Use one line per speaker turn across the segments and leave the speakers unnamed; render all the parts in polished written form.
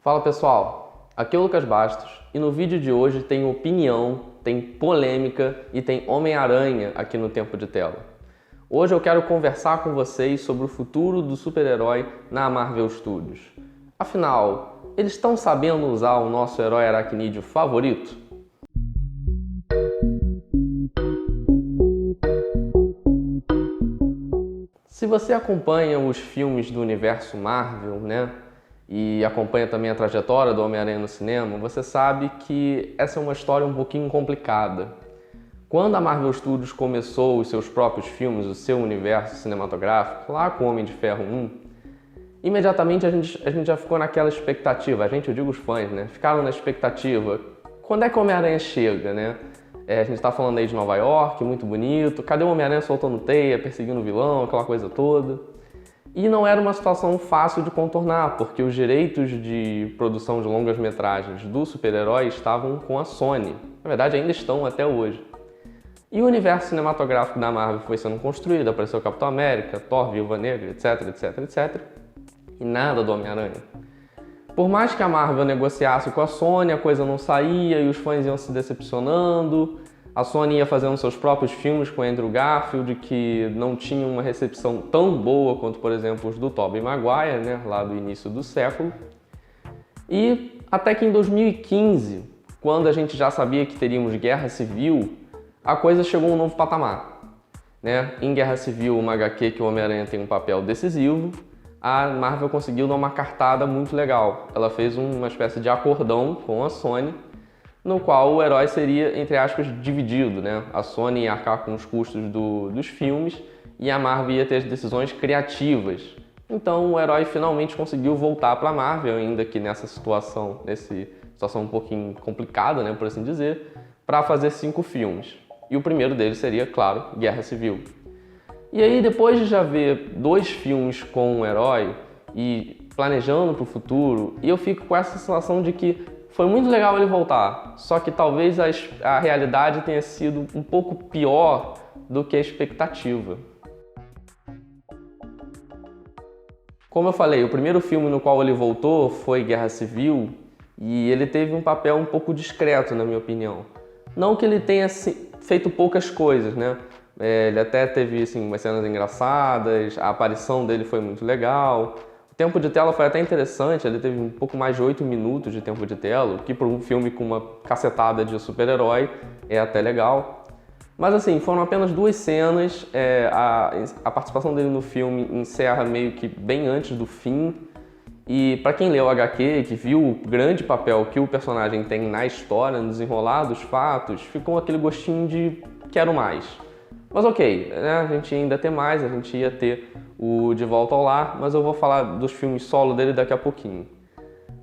Fala pessoal, aqui é o Lucas Bastos e no vídeo de hoje tem opinião, tem polêmica e tem Homem-Aranha aqui no Tempo de Tela. Hoje eu quero conversar com vocês sobre o futuro do super-herói na Marvel Studios. Afinal, eles estão sabendo usar o nosso herói aracnídeo favorito? Se você acompanha os filmes do universo Marvel, e acompanha também a trajetória do Homem-Aranha no cinema, você sabe que essa é uma história um pouquinho complicada. Quando a Marvel Studios começou os seus próprios filmes, o seu universo cinematográfico, lá com o Homem de Ferro 1, imediatamente a gente já ficou naquela expectativa, eu digo os fãs, ficaram na expectativa, quando é que o Homem-Aranha chega, a gente tá falando aí de Nova York, muito bonito, cadê o Homem-Aranha soltando teia, perseguindo o vilão, aquela coisa toda? E não era uma situação fácil de contornar, porque os direitos de produção de longas-metragens do super-herói estavam com a Sony. Na verdade, ainda estão até hoje. E o universo cinematográfico da Marvel foi sendo construído, apareceu o Capitão América, Thor, Viúva Negra, etc, etc, etc. E nada do Homem-Aranha. Por mais que a Marvel negociasse com a Sony, a coisa não saía e os fãs iam se decepcionando. A Sony ia fazendo seus próprios filmes com Andrew Garfield, que não tinham uma recepção tão boa quanto, por exemplo, os do Tobey Maguire, lá do início do século. E até que em 2015, quando a gente já sabia que teríamos Guerra Civil, a coisa chegou a um novo patamar. Em Guerra Civil, uma HQ que o Homem-Aranha tem um papel decisivo, a Marvel conseguiu dar uma cartada muito legal. Ela fez uma espécie de acordão com a Sony, no qual o herói seria, entre aspas, dividido, A Sony ia arcar com os custos dos filmes e a Marvel ia ter as decisões criativas. Então o herói finalmente conseguiu voltar para a Marvel, ainda que nessa situação um pouquinho complicada, por assim dizer, para fazer 5 filmes. E o primeiro deles seria, claro, Guerra Civil. E aí, depois de já ver 2 filmes com um herói e planejando para o futuro, eu fico com essa sensação de que foi muito legal ele voltar, só que talvez a realidade tenha sido um pouco pior do que a expectativa. Como eu falei, o primeiro filme no qual ele voltou foi Guerra Civil e ele teve um papel um pouco discreto, na minha opinião. Não que ele tenha feito poucas coisas, Ele até teve umas cenas engraçadas, a aparição dele foi muito legal. O tempo de tela foi até interessante, ele teve um pouco mais de 8 minutos de tempo de tela, o que para um filme com uma cacetada de super-herói é até legal. Mas foram apenas 2 cenas, a participação dele no filme encerra meio que bem antes do fim. E para quem leu o HQ, que viu o grande papel que o personagem tem na história, no desenrolar dos fatos, ficou aquele gostinho de quero mais. Mas ok, a gente ia ainda ter mais, a gente ia ter o De Volta ao Lar, mas eu vou falar dos filmes solo dele daqui a pouquinho.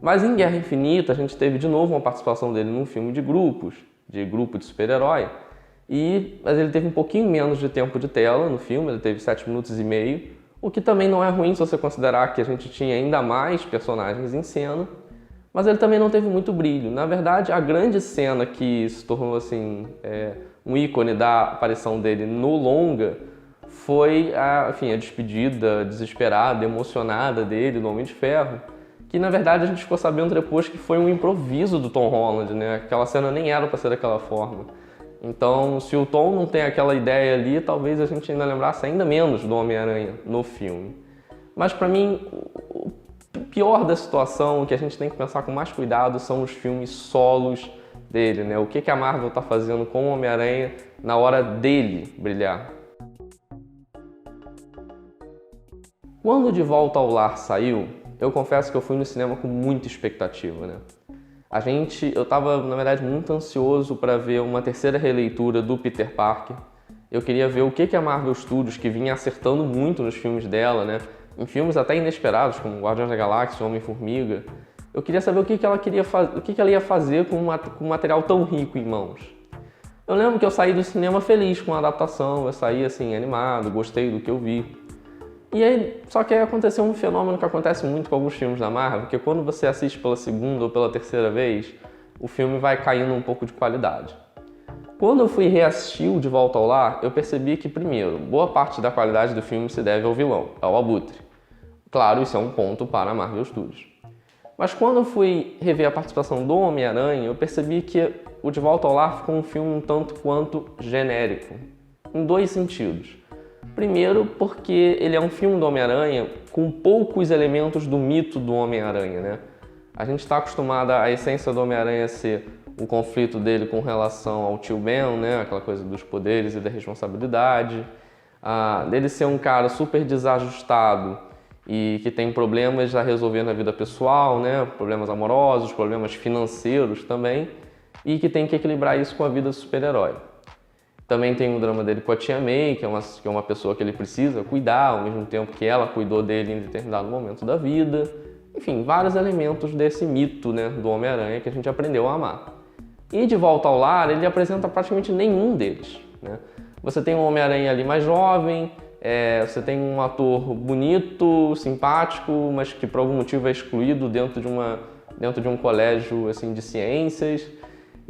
Mas em Guerra Infinita a gente teve de novo uma participação dele num filme de grupo de super-herói, mas ele teve um pouquinho menos de tempo de tela no filme, ele teve 7 minutos e meio, o que também não é ruim se você considerar que a gente tinha ainda mais personagens em cena, mas ele também não teve muito brilho. Na verdade, a grande cena que se tornou um ícone da aparição dele no longa foi a despedida desesperada, emocionada dele, do Homem de Ferro, que na verdade a gente ficou sabendo depois que foi um improviso do Tom Holland, Aquela cena nem era para ser daquela forma. Então, se o Tom não tem aquela ideia ali, talvez a gente ainda lembrasse ainda menos do Homem-Aranha no filme. Mas para mim, o pior da situação, que a gente tem que pensar com mais cuidado, são os filmes solos dele, O que a Marvel está fazendo com o Homem-Aranha na hora dele brilhar. Quando De Volta ao Lar saiu, eu confesso que eu fui no cinema com muita expectativa, Eu estava, na verdade, muito ansioso para ver uma terceira releitura do Peter Parker. Eu queria ver o que a Marvel Studios, que vinha acertando muito nos filmes dela, em filmes até inesperados, como Guardiões da Galáxia, Homem-Formiga. Eu queria saber o que ela ia fazer com um material tão rico em mãos. Eu lembro que eu saí do cinema feliz com a adaptação, eu saí animado, gostei do que eu vi. E aí, só que aí aconteceu um fenômeno que acontece muito com alguns filmes da Marvel, que quando você assiste pela segunda ou pela terceira vez, o filme vai caindo um pouco de qualidade. Quando eu fui reassistir o De Volta ao Lar, eu percebi que, primeiro, boa parte da qualidade do filme se deve ao vilão, ao Abutre. Claro, isso é um ponto para a Marvel Studios. Mas quando eu fui rever a participação do Homem-Aranha, eu percebi que o De Volta ao Lar ficou um filme um tanto quanto genérico, em dois sentidos. Primeiro, porque ele é um filme do Homem-Aranha com poucos elementos do mito do Homem-Aranha, né? A gente está acostumado a essência do Homem-Aranha ser o conflito dele com relação ao tio Ben, né? Aquela coisa dos poderes e da responsabilidade, dele ser um cara super desajustado e que tem problemas a resolver na vida pessoal, né? Problemas amorosos, problemas financeiros também, e que tem que equilibrar isso com a vida do super-herói. Também tem o drama dele com a Tia May, que é uma pessoa que ele precisa cuidar, ao mesmo tempo que ela cuidou dele em determinado momento da vida. Enfim, vários elementos desse mito, né, do Homem-Aranha que a gente aprendeu a amar. E De Volta ao Lar, ele apresenta praticamente nenhum deles, né? Você tem um Homem-Aranha ali mais jovem, você tem um ator bonito, simpático, mas que por algum motivo é excluído dentro de um colégio assim, de ciências.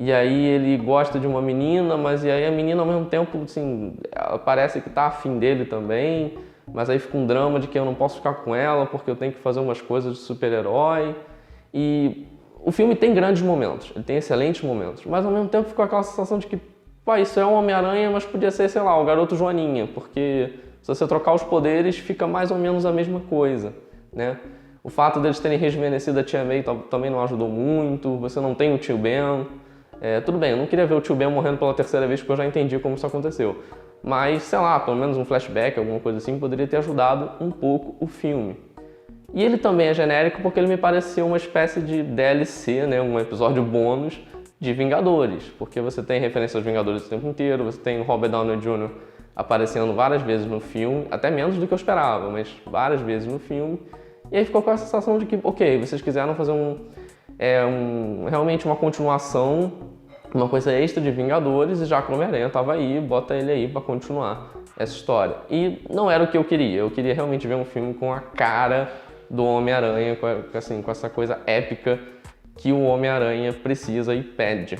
E aí ele gosta de uma menina, mas e aí a menina ao mesmo tempo, assim, ela parece que tá afim dele também, mas aí fica um drama de que eu não posso ficar com ela porque eu tenho que fazer umas coisas de super-herói. E o filme tem grandes momentos, ele tem excelentes momentos, mas ao mesmo tempo ficou aquela sensação de que, pô, isso é um Homem-Aranha, mas podia ser, sei lá, o Garoto Joaninha, porque se você trocar os poderes fica mais ou menos a mesma coisa, né? O fato deles terem rejuvenescido a Tia May também não ajudou muito, você não tem o tio Ben. Tudo bem, eu não queria ver o tio Ben morrendo pela terceira vez porque eu já entendi como isso aconteceu. Mas, sei lá, pelo menos um flashback, alguma coisa assim, poderia ter ajudado um pouco o filme. E ele também é genérico porque ele me pareceu uma espécie de DLC, né, um episódio bônus de Vingadores. Porque você tem referência aos Vingadores o tempo inteiro, você tem o Robert Downey Jr. aparecendo várias vezes no filme, até menos do que eu esperava, mas várias vezes no filme. E aí ficou com a sensação de que, ok, vocês quiseram fazer realmente uma continuação, uma coisa extra de Vingadores, e já que o Homem-Aranha estava aí, bota ele aí para continuar essa história. E não era o que eu queria realmente ver um filme com a cara do Homem-Aranha, com essa coisa épica que o Homem-Aranha precisa e pede.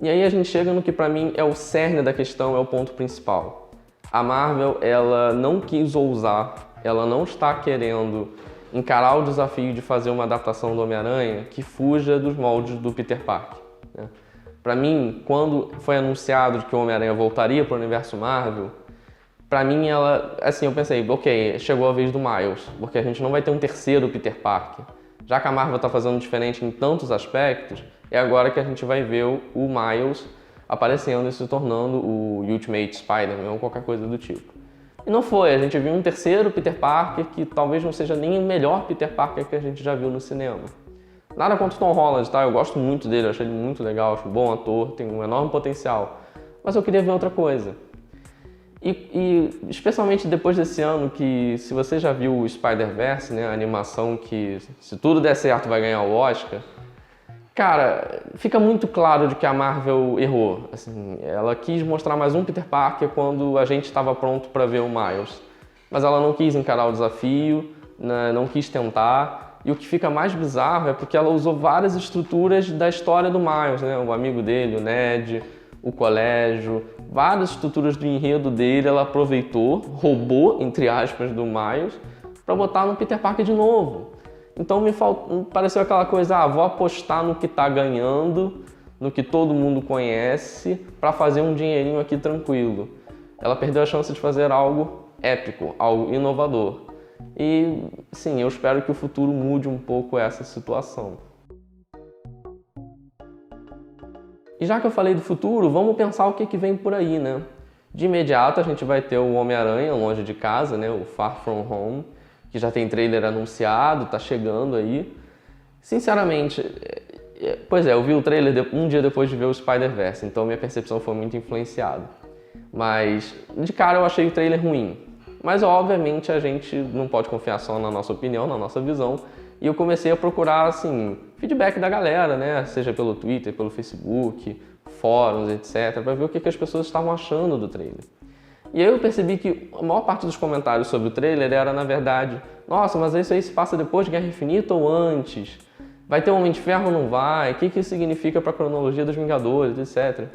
E aí a gente chega no que para mim é o cerne da questão, é o ponto principal. A Marvel, ela não quis ousar, ela não está querendo encarar o desafio de fazer uma adaptação do Homem-Aranha que fuja dos moldes do Peter Parker, né? Para mim, quando foi anunciado que o Homem-Aranha voltaria para o universo Marvel, para mim eu pensei, ok, chegou a vez do Miles, porque a gente não vai ter um terceiro Peter Parker. Já que a Marvel está fazendo diferente em tantos aspectos, é agora que a gente vai ver o Miles aparecendo e se tornando o Ultimate Spider-Man ou qualquer coisa do tipo. E não foi, a gente viu um terceiro Peter Parker que talvez não seja nem o melhor Peter Parker que a gente já viu no cinema. Nada contra o Tom Holland, tá? Eu gosto muito dele, eu achei ele muito legal, acho um bom ator, tem um enorme potencial. Mas eu queria ver outra coisa. E especialmente depois desse ano, que se você já viu o Spider-Verse, né, a animação que se tudo der certo vai ganhar o Oscar, cara, fica muito claro de que a Marvel errou. Assim, ela quis mostrar mais um Peter Parker quando a gente estava pronto para ver o Miles. Mas ela não quis encarar o desafio, né, não quis tentar. E o que fica mais bizarro é porque ela usou várias estruturas da história do Miles, né? O amigo dele, o Ned, o colégio, várias estruturas do enredo dele ela aproveitou, roubou, entre aspas, do Miles, para botar no Peter Parker de novo. Então me pareceu aquela coisa, vou apostar no que está ganhando, no que todo mundo conhece, para fazer um dinheirinho aqui tranquilo. Ela perdeu a chance de fazer algo épico, algo inovador. E sim, eu espero que o futuro mude um pouco essa situação. E já que eu falei do futuro, vamos pensar o que vem por aí, né? De imediato a gente vai ter o Homem-Aranha Longe de Casa, né? O Far From Home, que já tem trailer anunciado, tá chegando aí. Sinceramente, eu vi o trailer um dia depois de ver o Spider-Verse, então minha percepção foi muito influenciada. Mas, de cara, eu achei o trailer ruim. Mas, obviamente, a gente não pode confiar só na nossa opinião, na nossa visão. E eu comecei a procurar, assim, feedback da galera, né? Seja pelo Twitter, pelo Facebook, fóruns, etc. Para ver o que as pessoas estavam achando do trailer. E aí eu percebi que a maior parte dos comentários sobre o trailer era, na verdade, nossa, mas isso aí se passa depois de Guerra Infinita ou antes? Vai ter um Homem de Ferro ou não vai? O que isso significa para a cronologia dos Vingadores, etc.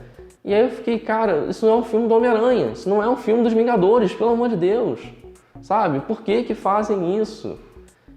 E aí eu fiquei, cara, isso não é um filme do Homem-Aranha, isso não é um filme dos Vingadores, pelo amor de Deus. Sabe? Por que fazem isso?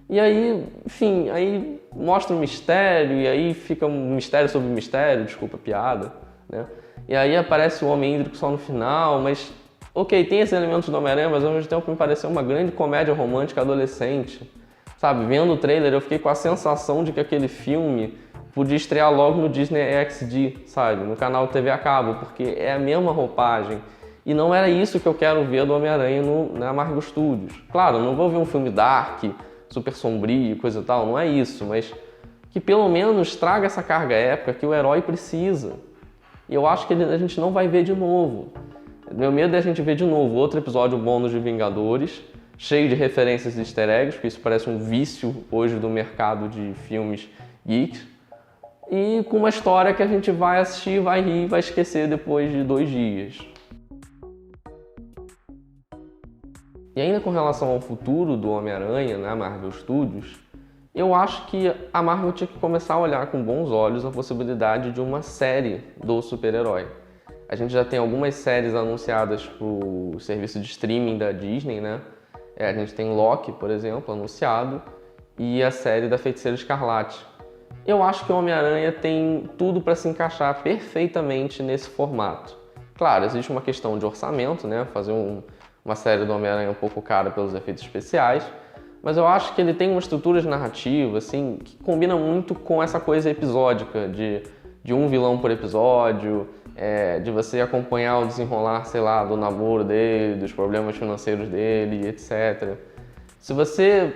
E aí, enfim, aí mostra um mistério, e aí fica um mistério sobre mistério, desculpa a piada, né? E aí aparece o Homem Hídrico só no final, mas ok, tem esses elementos do Homem-Aranha, mas ao mesmo tempo me pareceu uma grande comédia romântica adolescente. Sabe, vendo o trailer eu fiquei com a sensação de que aquele filme podia estrear logo no Disney XD, sabe, no canal TV a cabo, porque é a mesma roupagem. E não era isso que eu quero ver do Homem-Aranha na Marvel Studios. Claro, eu não vou ver um filme dark, super sombrio, coisa e tal, não é isso, mas que pelo menos traga essa carga épica que o herói precisa. E eu acho que a gente não vai ver de novo. Meu medo é a gente ver de novo outro episódio bônus de Vingadores, cheio de referências e easter eggs, porque isso parece um vício hoje do mercado de filmes geeks, e com uma história que a gente vai assistir, vai rir e vai esquecer depois de 2 dias. E ainda com relação ao futuro do Homem-Aranha na Marvel Studios, eu acho que a Marvel tinha que começar a olhar com bons olhos a possibilidade de uma série do super-herói. A gente já tem algumas séries anunciadas para o serviço de streaming da Disney, né? A gente tem Loki, por exemplo, anunciado, e a série da Feiticeira Escarlate. Eu acho que o Homem-Aranha tem tudo para se encaixar perfeitamente nesse formato. Claro, existe uma questão de orçamento, né? Fazer uma série do Homem-Aranha um pouco cara pelos efeitos especiais, mas eu acho que ele tem uma estrutura de narrativa assim, que combina muito com essa coisa episódica, de um vilão por episódio, de você acompanhar o desenrolar, sei lá, do namoro dele, dos problemas financeiros dele, etc. Se você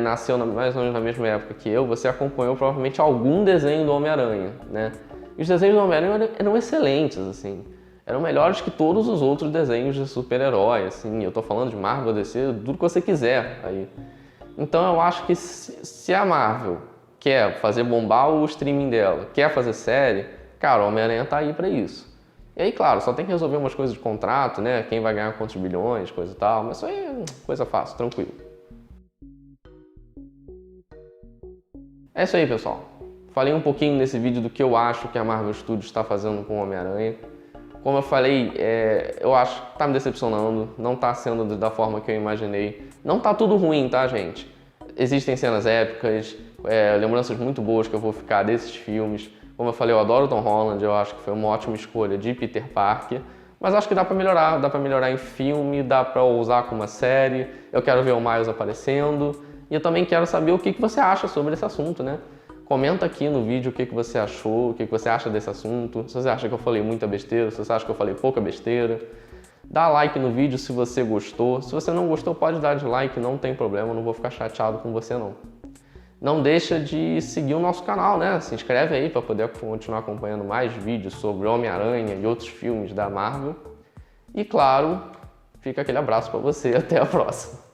nasceu mais ou menos na mesma época que eu, você acompanhou provavelmente algum desenho do Homem-Aranha, né? E os desenhos do Homem-Aranha eram excelentes, assim. Eram melhores que todos os outros desenhos de super-herói, assim. Eu tô falando de Marvel, DC, tudo que você quiser aí. Então eu acho que se a Marvel quer fazer bombar o streaming dela, quer fazer série, cara, o Homem-Aranha tá aí pra isso. E aí, claro, só tem que resolver umas coisas de contrato, né? Quem vai ganhar quantos bilhões, coisa e tal, mas isso aí é coisa fácil, tranquilo. É isso aí, pessoal. Falei um pouquinho nesse vídeo do que eu acho que a Marvel Studios está fazendo com o Homem-Aranha. Como eu falei, eu acho que tá me decepcionando, não tá sendo da forma que eu imaginei. Não tá tudo ruim, tá, gente? Existem cenas épicas, lembranças muito boas que eu vou ficar desses filmes. Como eu falei, eu adoro Tom Holland, eu acho que foi uma ótima escolha de Peter Parker. Mas acho que dá pra melhorar em filme, dá pra usar com uma série. Eu quero ver o Miles aparecendo. E eu também quero saber o que você acha sobre esse assunto, né? Comenta aqui no vídeo o que você achou, o que você acha desse assunto. Se você acha que eu falei muita besteira, se você acha que eu falei pouca besteira. Dá like no vídeo se você gostou. Se você não gostou, pode dar dislike, não tem problema, eu não vou ficar chateado com você não. Não deixa de seguir o nosso canal, né? Se inscreve aí para poder continuar acompanhando mais vídeos sobre Homem-Aranha e outros filmes da Marvel. E claro, fica aquele abraço para você, até a próxima.